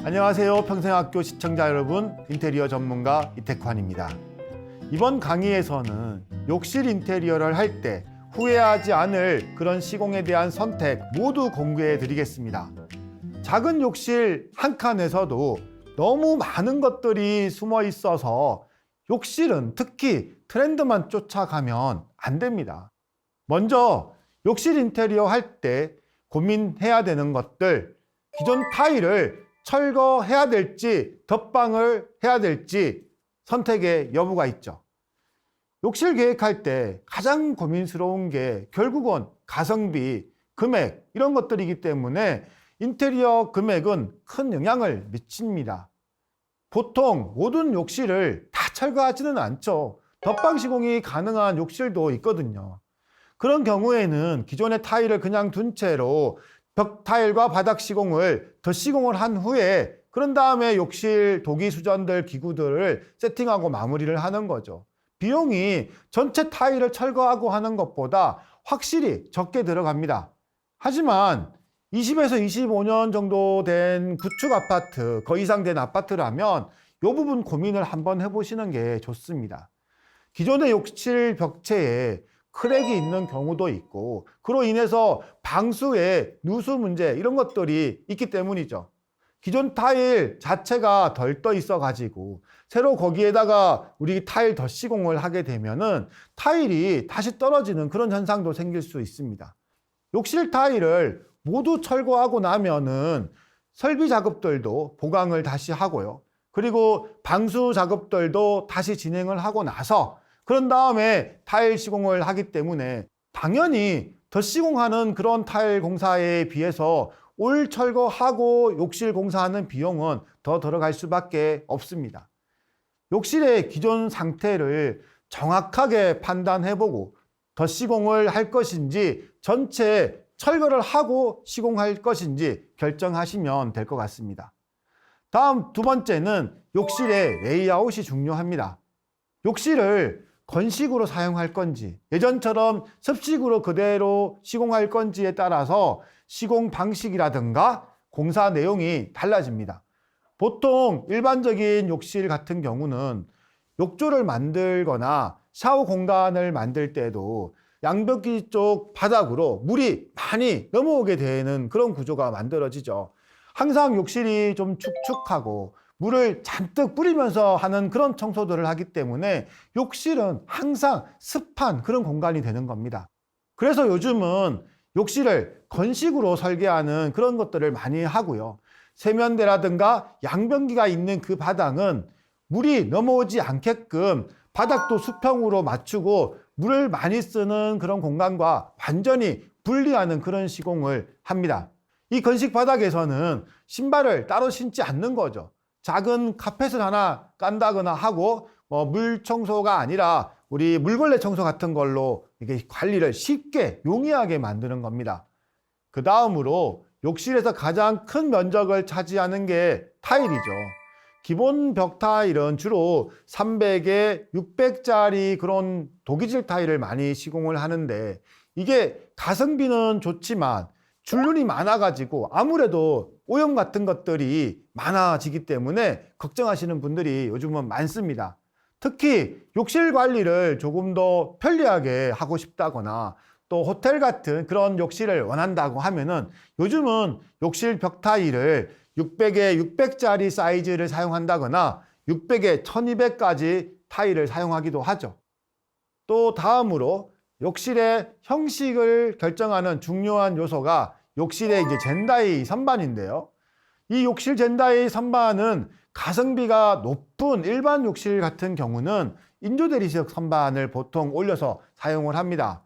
안녕하세요. 평생학교 시청자 여러분, 인테리어 전문가 이택환입니다. 이번 강의에서는 욕실 인테리어를 할 때 후회하지 않을 그런 시공에 대한 선택 모두 공개해 드리겠습니다. 작은 욕실 한 칸에서도 너무 많은 것들이 숨어 있어서 욕실은 특히 트렌드만 쫓아가면 안 됩니다. 먼저 욕실 인테리어 할 때 고민해야 되는 것들, 기존 타일을 철거해야 될지 덧방을 해야 될지 선택의 여부가 있죠. 욕실 계획할 때 가장 고민스러운 게 결국은 가성비, 금액 이런 것들이기 때문에 인테리어 금액은 큰 영향을 미칩니다. 보통 모든 욕실을 다 철거하지는 않죠. 덧방 시공이 가능한 욕실도 있거든요. 그런 경우에는 기존의 타일을 그냥 둔 채로 벽 타일과 바닥 시공을 덧시공을 한 후에 그런 다음에 욕실 도기 수전들 기구들을 세팅하고 마무리를 하는 거죠. 비용이 전체 타일을 철거하고 하는 것보다 확실히 적게 들어갑니다. 하지만 20에서 25년 정도 된 구축 아파트, 그 이상 된 아파트라면 이 부분 고민을 한번 해보시는 게 좋습니다. 기존의 욕실 벽체에 크랙이 있는 경우도 있고 그로 인해서 방수에 누수 문제 이런 것들이 있기 때문이죠. 기존 타일 자체가 덜 떠 있어 가지고 새로 거기에다가 우리 타일 덧시공을 하게 되면은 타일이 다시 떨어지는 그런 현상도 생길 수 있습니다. 욕실 타일을 모두 철거하고 나면은 설비 작업들도 보강을 다시 하고요. 그리고 방수 작업들도 다시 진행을 하고 나서 그런 다음에 타일 시공을 하기 때문에 당연히 덧시공하는 그런 타일 공사에 비해서 올 철거하고 욕실 공사하는 비용은 더 들어갈 수밖에 없습니다. 욕실의 기존 상태를 정확하게 판단해보고 덧시공을 할 것인지 전체 철거를 하고 시공할 것인지 결정하시면 될 것 같습니다. 다음 두 번째는 욕실의 레이아웃이 중요합니다. 욕실을 건식으로 사용할 건지 예전처럼 습식으로 그대로 시공할 건지에 따라서 시공 방식이라든가 공사 내용이 달라집니다. 보통 일반적인 욕실 같은 경우는 욕조를 만들거나 샤워 공간을 만들 때도 양변기 쪽 바닥으로 물이 많이 넘어오게 되는 그런 구조가 만들어지죠. 항상 욕실이 좀 축축하고 물을 잔뜩 뿌리면서 하는 그런 청소들을 하기 때문에 욕실은 항상 습한 그런 공간이 되는 겁니다. 그래서 요즘은 욕실을 건식으로 설계하는 그런 것들을 많이 하고요. 세면대라든가 양변기가 있는 그 바닥은 물이 넘어오지 않게끔 바닥도 수평으로 맞추고 물을 많이 쓰는 그런 공간과 완전히 분리하는 그런 시공을 합니다. 이 건식 바닥에서는 신발을 따로 신지 않는 거죠. 작은 카펫을 하나 깐다거나 하고 물 청소가 아니라 우리 물걸레 청소 같은 걸로 이게 관리를 쉽게 용이하게 만드는 겁니다. 그 다음으로 욕실에서 가장 큰 면적을 차지하는 게 타일이죠. 기본 벽 타일은 주로 300에 600짜리 그런 도기질 타일을 많이 시공을 하는데 이게 가성비는 좋지만 줄눈이 많아가지고 아무래도 오염 같은 것들이 많아지기 때문에 걱정하시는 분들이 요즘은 많습니다. 특히 욕실 관리를 조금 더 편리하게 하고 싶다거나 또 호텔 같은 그런 욕실을 원한다고 하면은 요즘은 욕실 벽 타일을 600에 600짜리 사이즈를 사용한다거나 600에 1200까지 타일을 사용하기도 하죠. 또 다음으로 욕실의 형식을 결정하는 중요한 요소가 욕실의 이제 젠다이 선반인데요. 이 욕실 젠다이 선반은 가성비가 높은 일반 욕실 같은 경우는 인조 대리석 선반을 보통 올려서 사용을 합니다.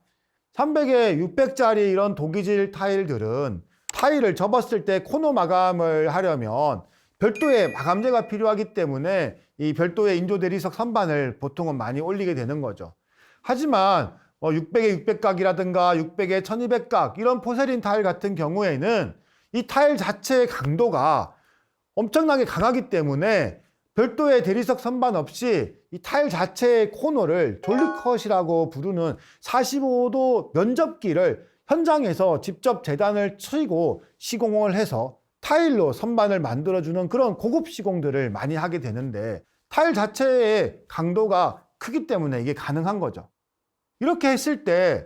300에 600짜리 이런 도기질 타일들은 타일을 접었을 때 코너 마감을 하려면 별도의 마감재가 필요하기 때문에 이 별도의 인조 대리석 선반을 보통은 많이 올리게 되는 거죠. 하지만 600에 600각이라든가 600에 1200각 이런 포세린 타일 같은 경우에는 이 타일 자체의 강도가 엄청나게 강하기 때문에 별도의 대리석 선반 없이 이 타일 자체의 코너를 졸리컷이라고 부르는 45도 면접기를 현장에서 직접 재단을 치고 시공을 해서 타일로 선반을 만들어주는 그런 고급 시공들을 많이 하게 되는데, 타일 자체의 강도가 크기 때문에 이게 가능한 거죠. 이렇게 했을 때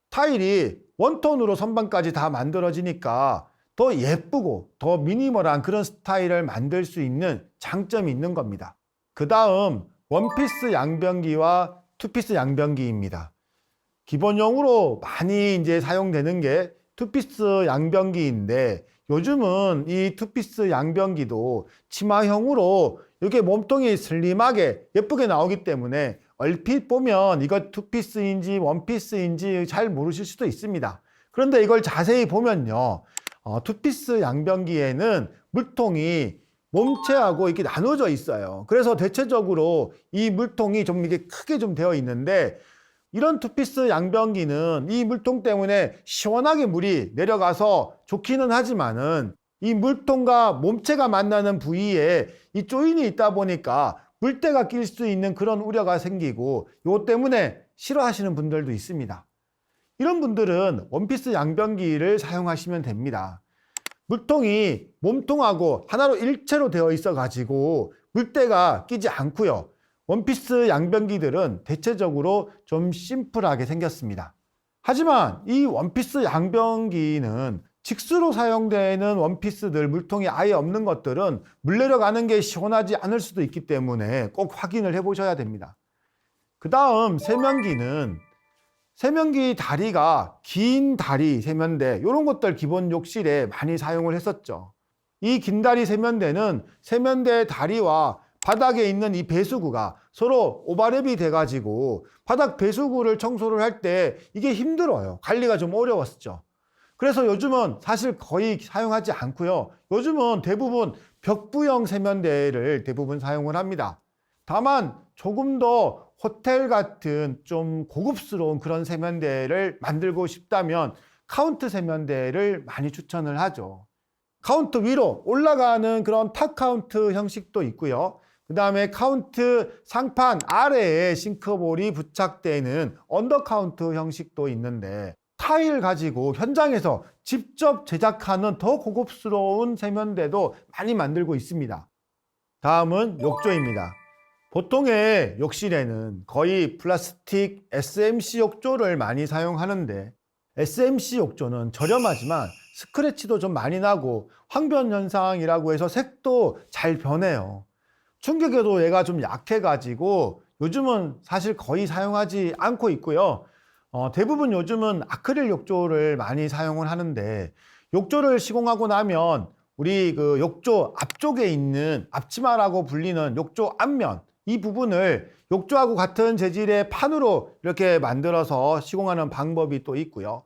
타일이 원톤으로 선반까지 다 만들어지니까 더 예쁘고 더 미니멀한 그런 스타일을 만들 수 있는 장점이 있는 겁니다. 그 다음 원피스 양변기와 투피스 양변기입니다. 기본용으로 많이 이제 사용되는 게 투피스 양변기인데, 요즘은 이 투피스 양변기도 치마형으로 이렇게 몸통이 슬림하게 예쁘게 나오기 때문에 얼핏 보면 이거 투피스인지 원피스인지 잘 모르실 수도 있습니다. 그런데 이걸 자세히 보면요, 투피스 양변기에는 물통이 몸체하고 이렇게 나눠져 있어요. 그래서 대체적으로 이 물통이 좀 이게 크게 좀 되어 있는데, 이런 투피스 양변기는 이 물통 때문에 시원하게 물이 내려가서 좋기는 하지만은, 이 물통과 몸체가 만나는 부위에 이 조인이 있다 보니까 물때가 낄 수 있는 그런 우려가 생기고, 이것 때문에 싫어하시는 분들도 있습니다. 이런 분들은 원피스 양변기를 사용하시면 됩니다. 물통이 몸통하고 하나로 일체로 되어 있어 가지고 물때가 끼지 않고요. 원피스 양변기들은 대체적으로 좀 심플하게 생겼습니다. 하지만 이 원피스 양변기는 직수로 사용되는 원피스들, 물통이 아예 없는 것들은 물 내려가는 게 시원하지 않을 수도 있기 때문에 꼭 확인을 해 보셔야 됩니다. 그 다음 세면기는 세면기 다리가 긴 다리 세면대, 이런 것들 기본 욕실에 많이 사용을 했었죠. 이 긴 다리 세면대는 세면대 다리와 바닥에 있는 이 배수구가 서로 오버랩이 돼가지고 바닥 배수구를 청소를 할 때 이게 힘들어요. 관리가 좀 어려웠죠. 그래서 요즘은 사실 거의 사용하지 않고요. 요즘은 대부분 벽부형 세면대를 대부분 사용을 합니다. 다만 조금 더 호텔 같은 좀 고급스러운 그런 세면대를 만들고 싶다면 카운트 세면대를 많이 추천을 하죠. 카운트 위로 올라가는 그런 탑 카운트 형식도 있고요. 그 다음에 카운트 상판 아래에 싱크볼이 부착되는 언더 카운트 형식도 있는데, 타일 가지고 현장에서 직접 제작하는 더 고급스러운 세면대도 많이 만들고 있습니다. 다음은 욕조입니다. 보통의 욕실에는 거의 플라스틱 SMC 욕조를 많이 사용하는데, SMC 욕조는 저렴하지만 스크래치도 좀 많이 나고 황변 현상이라고 해서 색도 잘 변해요. 충격에도 얘가 좀 약해가지고 요즘은 사실 거의 사용하지 않고 있고요. 대부분 요즘은 아크릴 욕조를 많이 사용을 하는데, 욕조를 시공하고 나면 우리 그 욕조 앞쪽에 있는 앞치마라고 불리는 욕조 앞면, 이 부분을 욕조하고 같은 재질의 판으로 이렇게 만들어서 시공하는 방법이 또 있고요.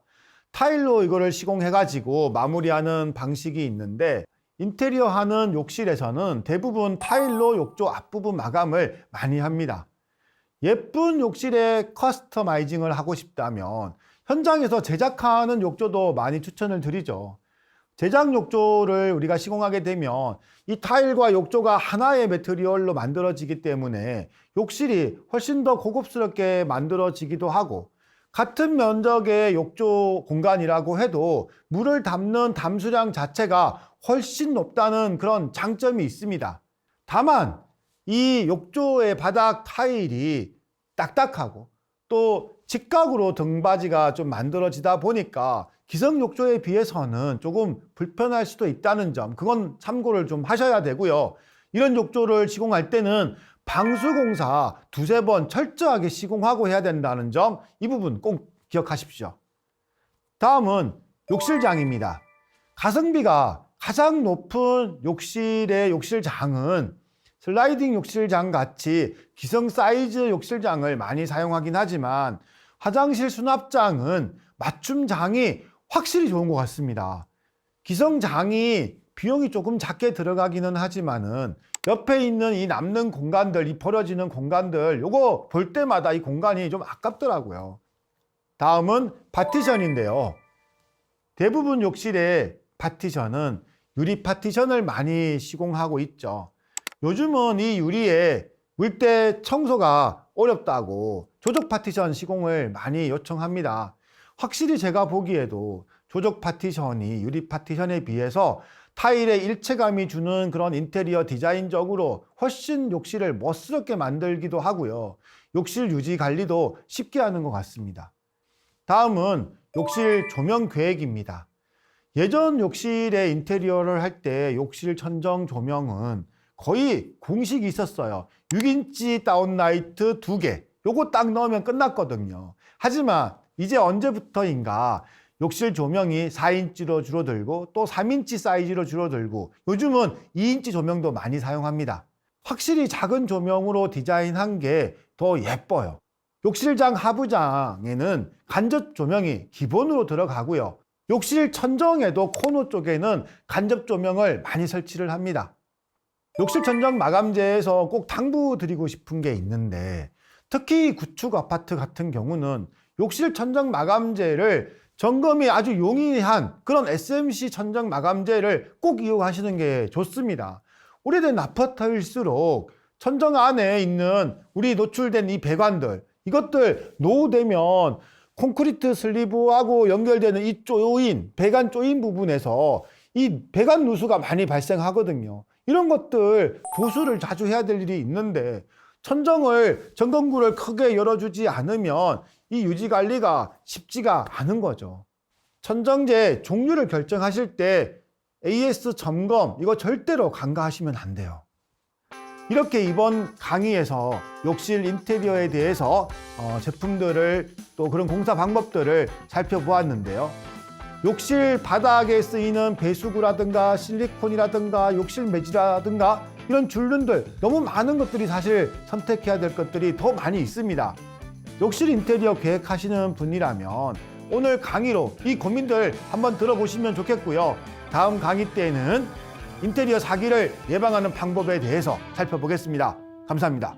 타일로 이거를 시공해 가지고 마무리하는 방식이 있는데, 인테리어 하는 욕실에서는 대부분 타일로 욕조 앞부분 마감을 많이 합니다. 예쁜 욕실에 커스터마이징을 하고 싶다면 현장에서 제작하는 욕조도 많이 추천을 드리죠. 제작 욕조를 우리가 시공하게 되면 이 타일과 욕조가 하나의 매트리얼로 만들어지기 때문에 욕실이 훨씬 더 고급스럽게 만들어지기도 하고, 같은 면적의 욕조 공간이라고 해도 물을 담는 담수량 자체가 훨씬 높다는 그런 장점이 있습니다. 다만 이 욕조의 바닥 타일이 딱딱하고 또 직각으로 등받이가 좀 만들어지다 보니까 기성 욕조에 비해서는 조금 불편할 수도 있다는 점, 그건 참고를 좀 하셔야 되고요. 이런 욕조를 시공할 때는 방수공사 두세 번 철저하게 시공하고 해야 된다는 점, 이 부분 꼭 기억하십시오. 다음은 욕실장입니다. 가성비가 가장 높은 욕실의 욕실장은 슬라이딩 욕실장 같이 기성 사이즈 욕실장을 많이 사용하긴 하지만, 화장실 수납장은 맞춤장이 확실히 좋은 것 같습니다. 기성장이 비용이 조금 작게 들어가기는 하지만은 옆에 있는 이 남는 공간들, 이 버려지는 공간들, 요거 볼 때마다 이 공간이 좀 아깝더라고요. 다음은 파티션인데요. 대부분 욕실의 파티션은 유리 파티션을 많이 시공하고 있죠. 요즘은 이 유리에 물때 청소가 어렵다고 조적 파티션 시공을 많이 요청합니다. 확실히 제가 보기에도 조적 파티션이 유리 파티션에 비해서 타일의 일체감이 주는 그런 인테리어 디자인적으로 훨씬 욕실을 멋스럽게 만들기도 하고요. 욕실 유지 관리도 쉽게 하는 것 같습니다. 다음은 욕실 조명 계획입니다. 예전 욕실의 인테리어를 할 때 욕실 천정 조명은 거의 공식이 있었어요. 6인치 다운라이트 2개. 요거 딱 넣으면 끝났거든요. 하지만 이제 언제부터인가 욕실 조명이 4인치로 줄어들고 또 3인치 사이즈로 줄어들고 요즘은 2인치 조명도 많이 사용합니다. 확실히 작은 조명으로 디자인한 게 더 예뻐요. 욕실장 하부장에는 간접 조명이 기본으로 들어가고요. 욕실 천정에도 코너 쪽에는 간접 조명을 많이 설치를 합니다. 욕실 천정 마감재에서 꼭 당부드리고 싶은 게 있는데 특히 구축 아파트 같은 경우는 욕실 천정 마감재를 점검이 아주 용이한 그런 SMC 천정 마감재를 꼭 이용하시는 게 좋습니다. 오래된 아파트일수록 천정 안에 있는 우리 노출된 이 배관들 이것들 노후되면 콘크리트 슬리브하고 연결되는 이 조인, 배관 조인 부분에서 이 배관 누수가 많이 발생하거든요. 이런 것들 보수를 자주 해야 될 일이 있는데 천정을 점검구를 크게 열어주지 않으면 이 유지 관리가 쉽지가 않은 거죠. 천정제 종류를 결정하실 때 AS 점검 이거 절대로 간과하시면 안 돼요. 이렇게 이번 강의에서 욕실 인테리어에 대해서 제품들을 또 그런 공사 방법들을 살펴보았는데요. 욕실 바닥에 쓰이는 배수구라든가 실리콘이라든가 욕실 매지라든가 이런 줄눈들 너무 많은 것들이 사실 선택해야 될 것들이 더 많이 있습니다. 욕실 인테리어 계획하시는 분이라면 오늘 강의로 이 고민들 한번 들어보시면 좋겠고요. 다음 강의 때는 인테리어 사기를 예방하는 방법에 대해서 살펴보겠습니다. 감사합니다.